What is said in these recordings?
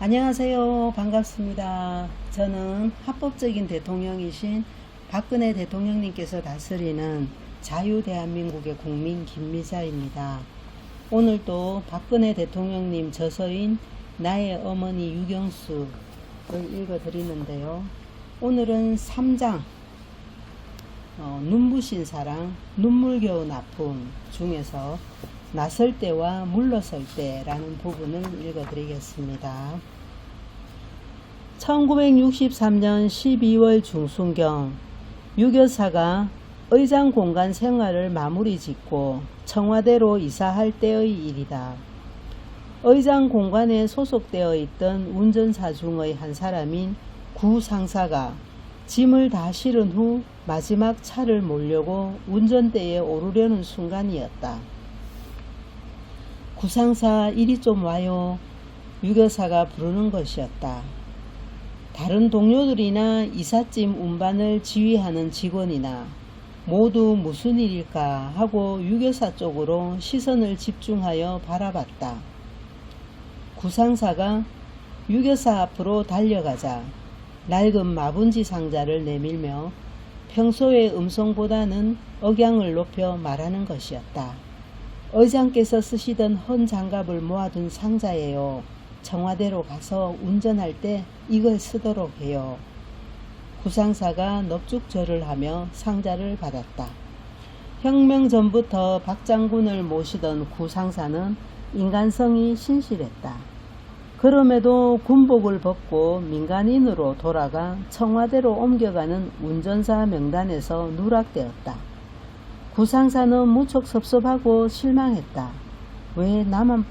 안녕하세요. 반갑습니다. 저는 합법적인 대통령이신 박근혜 대통령님께서 다스리는 자유대한민국의 국민 김미자입니다. 오늘도 박근혜 대통령님 저서인 나의 어머니 유경수를 읽어드리는데요. 오늘은 3장 눈부신 사랑, 눈물겨운 아픔 중에서 나설 때와 물러설 때라는 부분을 읽어드리겠습니다. 1963년 12월 중순경 유교사가 의장 공간 생활을 마무리 짓고 청와대로 이사할 때의 일이다. 의장 공간에 소속되어 있던 운전사 중의 한 사람인 구 상사가 짐을 다 실은 후 마지막 차를 몰려고 운전대에 오르려는 순간이었다. 구상사 이리 좀 와요. 유교사가 부르는 것이었다. 다른 동료들이나 이삿짐 운반을 지휘하는 직원이나 모두 무슨 일일까 하고 유교사 쪽으로 시선을 집중하여 바라봤다. 구상사가 유교사 앞으로 달려가자 낡은 마분지 상자를 내밀며 평소의 음성보다는 억양을 높여 말하는 것이었다. 의장께서 쓰시던 헌 장갑을 모아둔 상자예요. 청와대로 가서 운전할 때 이걸 쓰도록 해요. 구상사가 넙죽절을 하며 상자를 받았다. 혁명 전부터 박 장군을 모시던 구상사는 인간성이 신실했다. 그럼에도 군복을 벗고 민간인으로 돌아가 청와대로 옮겨가는 운전사 명단에서 누락되었다. 구상사는 무척 섭섭하고 실망했다. 왜 나만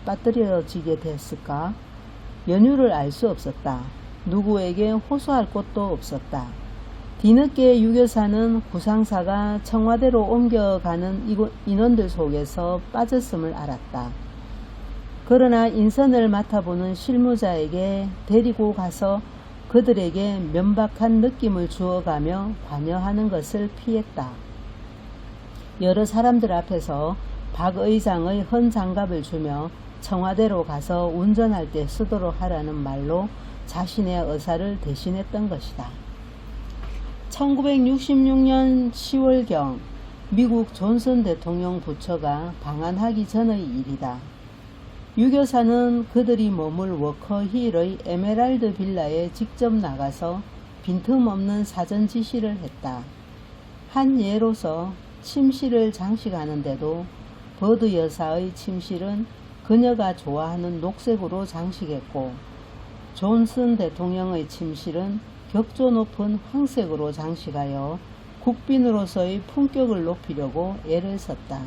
빠뜨려지게 됐을까? 연유를 알 수 없었다. 누구에게 호소할 곳도 없었다. 뒤늦게 유교사는 구상사가 청와대로 옮겨가는 인원들 속에서 빠졌음을 알았다. 그러나 인선을 맡아보는 실무자에게 데리고 가서 그들에게 면박한 느낌을 주어가며 관여하는 것을 피했다. 여러 사람들 앞에서 박 의장의 헌 장갑을 주며 청와대로 가서 운전할 때 쓰도록 하라는 말로 자신의 의사를 대신했던 것이다. 1966년 10월경 미국 존슨 대통령 부처가 방한하기 전의 일이다. 유교사는 그들이 머물 워커힐의 에메랄드 빌라에 직접 나가서 빈틈없는 사전 지시를 했다. 한 예로서 침실을 장식하는데도 버드 여사의 침실은 그녀가 좋아하는 녹색으로 장식했고 존슨 대통령의 침실은 격조 높은 황색으로 장식하여 국빈으로서의 품격을 높이려고 애를 썼다.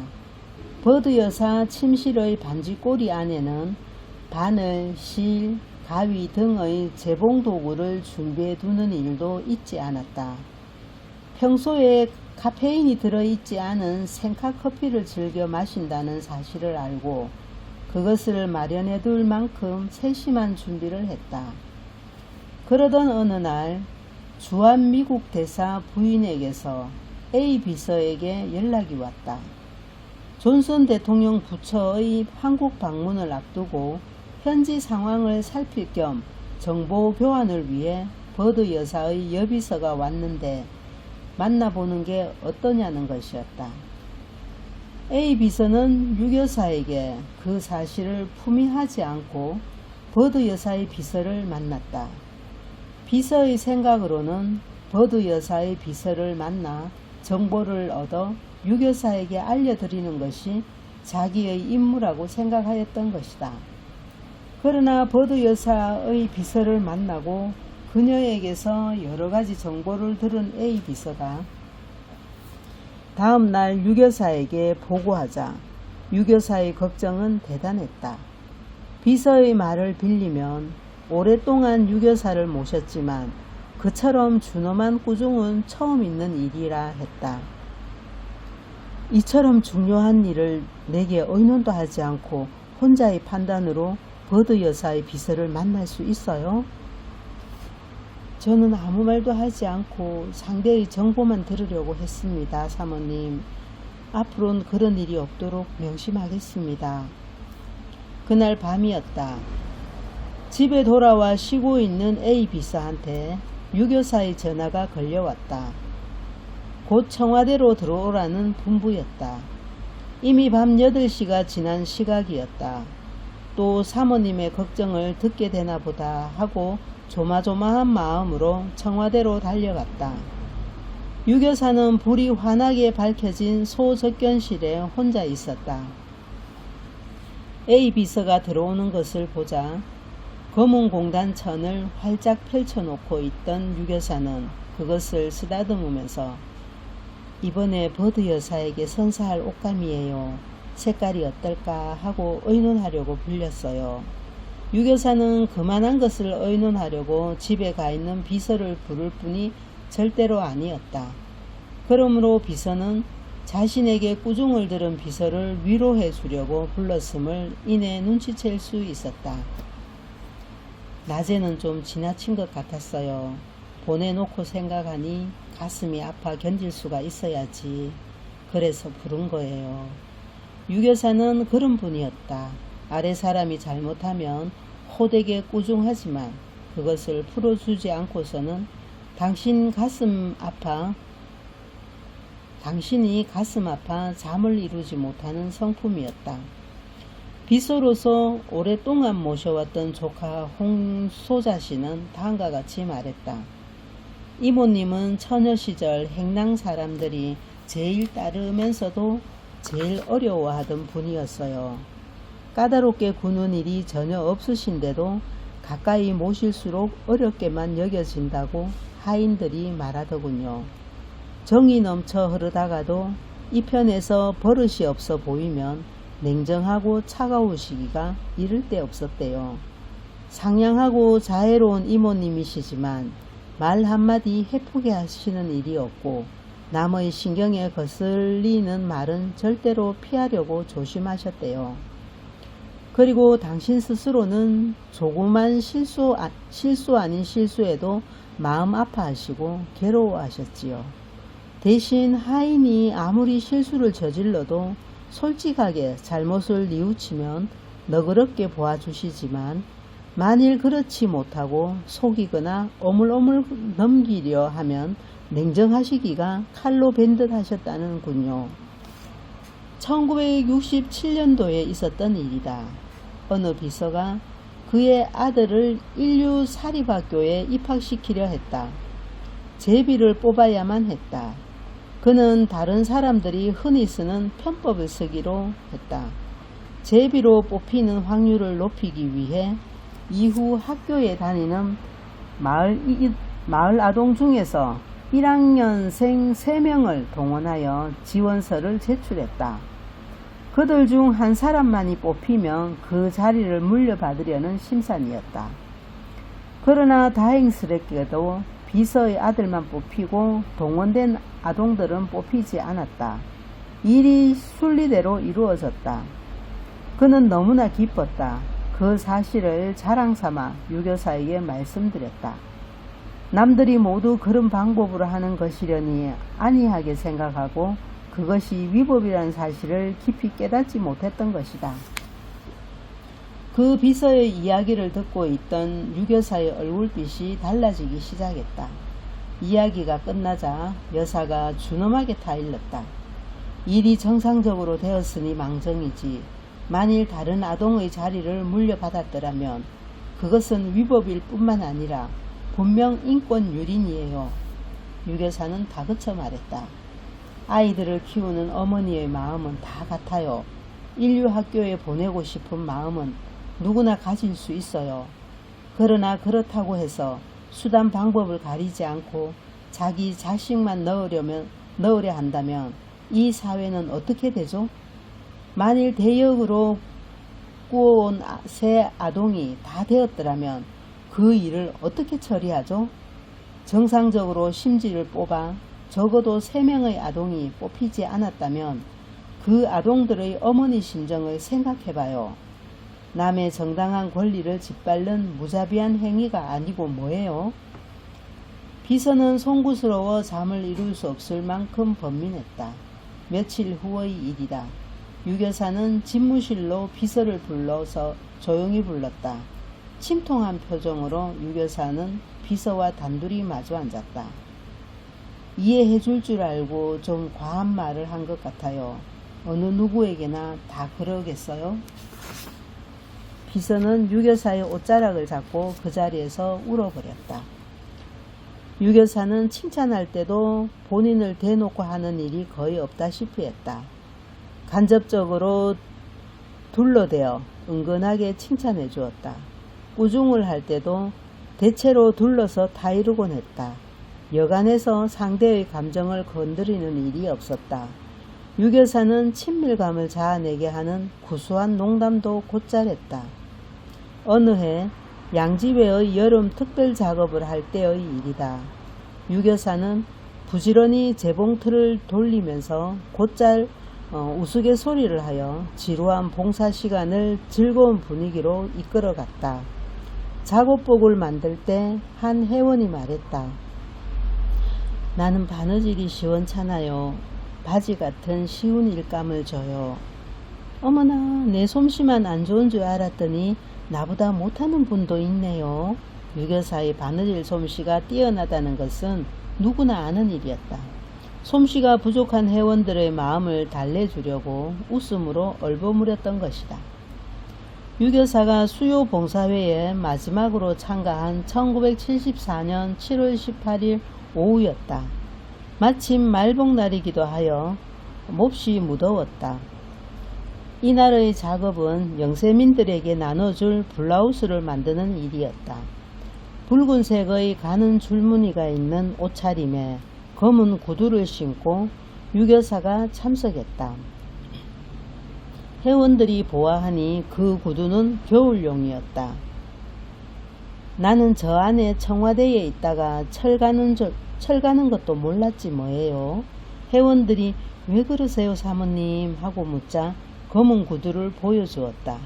버드 여사 침실의 반지꼬리 안에는 바늘, 실, 가위 등의 재봉 도구를 준비해 두는 일도 잊지 않았다. 평소에 카페인이 들어있지 않은 생카커피를 즐겨 마신다는 사실을 알고 그것을 마련해 둘 만큼 세심한 준비를 했다. 그러던 어느 날 주한 미국 대사 부인에게서 A 비서에게 연락이 왔다. 존슨 대통령 부처의 한국 방문을 앞두고 현지 상황을 살필 겸 정보 교환을 위해 버드 여사의 여비서가 왔는데 만나보는 게 어떠냐는 것이었다. A 비서는 유교사에게 그 사실을 품위하지 않고 버드 여사의 비서를 만났다. 비서의 생각으로는 버드 여사의 비서를 만나 정보를 얻어 유교사에게 알려드리는 것이 자기의 임무라고 생각하였던 것이다. 그러나 버드 여사의 비서를 만나고 그녀에게서 여러가지 정보를 들은 A 비서가 다음 날 유교사에게 보고하자 유교사의 걱정은 대단했다. 비서의 말을 빌리면 오랫동안 유교사를 모셨지만 그처럼 준엄한 꾸중은 처음 있는 일이라 했다. 이처럼 중요한 일을 내게 의논도 하지 않고 혼자의 판단으로 버드 여사의 비서를 만날 수 있어요? 저는 아무 말도 하지 않고 상대의 정보만 들으려고 했습니다. 사모님. 앞으로는 그런 일이 없도록 명심하겠습니다. 그날 밤이었다. 집에 돌아와 쉬고 있는 A 비서한테 유교사의 전화가 걸려왔다. 곧 청와대로 들어오라는 분부였다. 이미 밤 8시가 지난 시각이었다. 또 사모님의 걱정을 듣게 되나 보다 하고 조마조마한 마음으로 청와대로 달려갔다. 유교사는 불이 환하게 밝혀진 소접견실에 혼자 있었다. A 비서가 들어오는 것을 보자 검은 공단천을 활짝 펼쳐놓고 있던 유교사는 그것을 쓰다듬으면서 이번에 버드 여사에게 선사할 옷감이에요. 색깔이 어떨까 하고 의논하려고 불렸어요. 유교사는 그만한 것을 의논하려고 집에 가 있는 비서를 부를 뿐이 절대로 아니었다. 그러므로 비서는 자신에게 꾸중을 들은 비서를 위로해 주려고 불렀음을 이내 눈치챌 수 있었다. 낮에는 좀 지나친 것 같았어요. 보내놓고 생각하니 가슴이 아파 견딜 수가 있어야지. 그래서 부른 거예요. 유교사는 그런 분이었다. 아래 사람이 잘못하면 호되게 꾸중하지만 그것을 풀어주지 않고서는 당신이 가슴 아파 잠을 이루지 못하는 성품이었다. 비서로서 오랫동안 모셔왔던 조카 홍소자 씨는 다음과 같이 말했다. 이모님은 처녀 시절 행랑 사람들이 제일 따르면서도 제일 어려워하던 분이었어요. 까다롭게 구는 일이 전혀 없으신데도 가까이 모실수록 어렵게만 여겨진다고 하인들이 말하더군요. 정이 넘쳐 흐르다가도 이 편에서 버릇이 없어 보이면 냉정하고 차가우시기가 이를 데 없었대요. 상냥하고 자애로운 이모님이시지만 말 한마디 해프게 하시는 일이 없고 남의 신경에 거슬리는 말은 절대로 피하려고 조심하셨대요. 그리고 당신 스스로는 조그만 실수 아닌 실수에도 마음 아파하시고 괴로워하셨지요. 대신 하인이 아무리 실수를 저질러도 솔직하게 잘못을 뉘우치면 너그럽게 보아주시지만 만일 그렇지 못하고 속이거나 오물오물 넘기려 하면 냉정하시기가 칼로 벤 듯 하셨다는군요. 1967년도에 있었던 일이다. 어느 비서가 그의 아들을 인류 사립학교에 입학시키려 했다. 제비를 뽑아야만 했다. 그는 다른 사람들이 흔히 쓰는 편법을 쓰기로 했다. 제비로 뽑히는 확률을 높이기 위해 이후 학교에 다니는 마을 아동 중에서 1학년생 3명을 동원하여 지원서를 제출했다. 그들 중 한 사람만이 뽑히면 그 자리를 물려받으려는 심산이었다. 그러나 다행스럽게도 비서의 아들만 뽑히고 동원된 아동들은 뽑히지 않았다. 일이 순리대로 이루어졌다. 그는 너무나 기뻤다. 그 사실을 자랑삼아 유교사에게 말씀드렸다. 남들이 모두 그런 방법으로 하는 것이려니 안이하게 생각하고 그것이 위법이라는 사실을 깊이 깨닫지 못했던 것이다. 그 비서의 이야기를 듣고 있던 유교사의 얼굴빛이 달라지기 시작했다. 이야기가 끝나자 여사가 준엄하게 타일렀다. 일이 정상적으로 되었으니 망정이지 만일 다른 아동의 자리를 물려받았더라면 그것은 위법일 뿐만 아니라 분명 인권 유린이에요. 유교사는 다그쳐 말했다. 아이들을 키우는 어머니의 마음은 다 같아요. 인류 학교에 보내고 싶은 마음은 누구나 가질 수 있어요. 그러나 그렇다고 해서 수단 방법을 가리지 않고 자기 자식만 넣으려 한다면 이 사회는 어떻게 되죠? 만일 대역으로 꾸어온 새 아동이 다 되었더라면 그 일을 어떻게 처리하죠? 정상적으로 심지를 뽑아 적어도 3명의 아동이 뽑히지 않았다면 그 아동들의 어머니 심정을 생각해봐요. 남의 정당한 권리를 짓밟는 무자비한 행위가 아니고 뭐예요? 비서는 송구스러워 잠을 이룰 수 없을 만큼 번민했다. 며칠 후의 일이다. 유교사는 집무실로 비서를 불러서 조용히 불렀다. 침통한 표정으로 유교사는 비서와 단둘이 마주 앉았다. 이해해 줄 줄 알고 좀 과한 말을 한 것 같아요. 어느 누구에게나 다 그러겠어요? 비서는 유교사의 옷자락을 잡고 그 자리에서 울어버렸다. 유교사는 칭찬할 때도 본인을 대놓고 하는 일이 거의 없다시피 했다. 간접적으로 둘러대어 은근하게 칭찬해 주었다. 꾸중을 할 때도 대체로 둘러서 타이르곤 했다. 여간해서 상대의 감정을 건드리는 일이 없었다. 유교사는 친밀감을 자아내게 하는 구수한 농담도 곧잘했다. 어느 해 양지회의 여름 특별 작업을 할 때의 일이다. 유교사는 부지런히 재봉틀을 돌리면서 곧잘 우스갯소리를 하여 지루한 봉사 시간을 즐거운 분위기로 이끌어갔다. 작업복을 만들 때 한 회원이 말했다. 나는 바느질이 시원찮아요. 바지 같은 쉬운 일감을 줘요. 어머나, 내 솜씨만 안 좋은 줄 알았더니 나보다 못하는 분도 있네요. 유교사의 바느질 솜씨가 뛰어나다는 것은 누구나 아는 일이었다. 솜씨가 부족한 회원들의 마음을 달래주려고 웃음으로 얼버무렸던 것이다. 유교사가 수요 봉사회에 마지막으로 참가한 1974년 7월 18일 오후였다. 마침 말복날이기도 하여 몹시 무더웠다. 이날의 작업은 영세민들에게 나눠줄 블라우스를 만드는 일이었다. 붉은색의 가는 줄무늬가 있는 옷차림에 검은 구두를 신고 유교사가 참석했다. 회원들이 보아하니 그 구두는 겨울용이었다. 나는 저 안에 청와대에 있다가 철 가는 것도 몰랐지 뭐예요. 회원들이 왜 그러세요 사모님 하고 묻자 검은 구두를 보여주었다.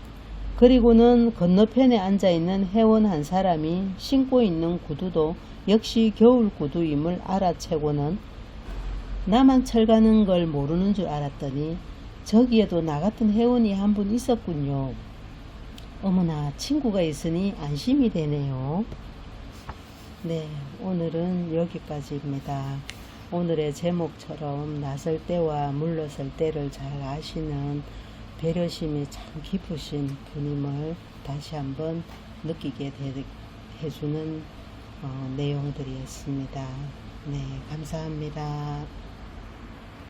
그리고는 건너편에 앉아있는 회원 한 사람이 신고 있는 구두도 역시 겨울 구두임을 알아채고는 나만 철 가는 걸 모르는 줄 알았더니 저기에도 나 같은 회원이 한 분 있었군요. 어머나, 친구가 있으니 안심이 되네요. 네, 오늘은 여기까지입니다. 오늘의 제목처럼 나설 때와 물러설 때를 잘 아시는 배려심이 참 깊으신 분임을 다시 한번 느끼게 해주는 내용들이었습니다. 네, 감사합니다.